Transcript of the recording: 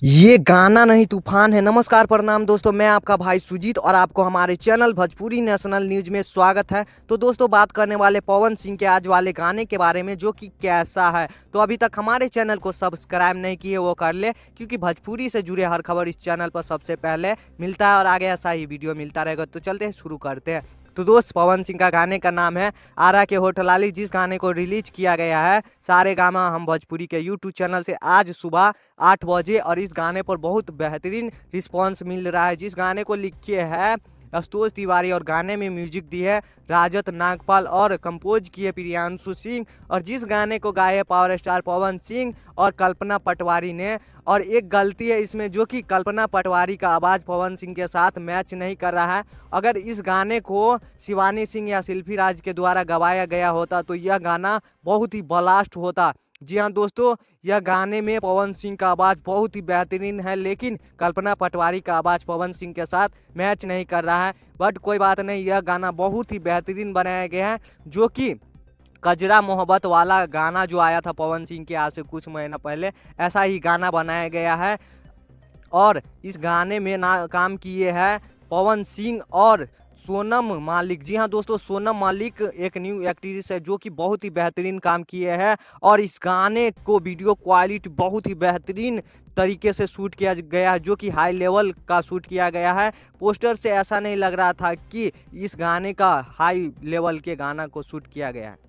ये गाना नहीं तूफान है। नमस्कार प्रणाम दोस्तों, मैं आपका भाई सुजीत और आपको हमारे चैनल भोजपुरी नेशनल न्यूज में स्वागत है। तो दोस्तों, बात करने वाले पवन सिंह के आज वाले गाने के बारे में, जो कि कैसा है। तो अभी तक हमारे चैनल को सब्सक्राइब नहीं किए वो कर ले, क्योंकि भोजपुरी से जुड़े हर खबर इस चैनल पर सबसे पहले मिलता है और आगे ऐसा ही वीडियो मिलता रहेगा। तो चलते हैं, शुरू करते हैं। तो दोस्त, पवन सिंह का गाने का नाम है आरा के होठलाली। जिस गाने को रिलीज किया गया है सारे गामा हम भोजपुरी के यूट्यूब चैनल से आज सुबह 8 बजे, और इस गाने पर बहुत बेहतरीन रिस्पांस मिल रहा है। जिस गाने को लिखे है आशुतोष तिवारी और गाने में म्यूजिक दी है राजत नागपाल और कंपोज किए प्रियांशु सिंह, और जिस गाने को गाए पावर स्टार पवन सिंह और कल्पना पटवारी ने। और एक गलती है इसमें, जो कि कल्पना पटवारी का आवाज़ पवन सिंह के साथ मैच नहीं कर रहा है। अगर इस गाने को शिवानी सिंह या शिल्पी राज के द्वारा गवाया गया होता तो यह गाना बहुत ही ब्लास्ट होता। जी हाँ दोस्तों, यह गाने में पवन सिंह का आवाज़ बहुत ही बेहतरीन है, लेकिन कल्पना पटवारी का आवाज़ पवन सिंह के साथ मैच नहीं कर रहा है। बट कोई बात नहीं, यह गाना बहुत ही बेहतरीन बनाया गया है। जो कि कजरा मोहब्बत वाला गाना जो आया था पवन सिंह के आज से कुछ महीना पहले, ऐसा ही गाना बनाया गया है। और इस गाने में ना काम किए हैं पवन सिंह और सोनम मालिक। जी हाँ दोस्तों, सोनम मालिक एक न्यू एक्ट्रेस है जो कि बहुत ही बेहतरीन काम किए हैं। और इस गाने को वीडियो क्वालिटी बहुत ही बेहतरीन तरीके से शूट किया गया है, जो कि हाई लेवल का शूट किया गया है। पोस्टर से ऐसा नहीं लग रहा था कि इस गाने का हाई लेवल के गाना को शूट किया गया है।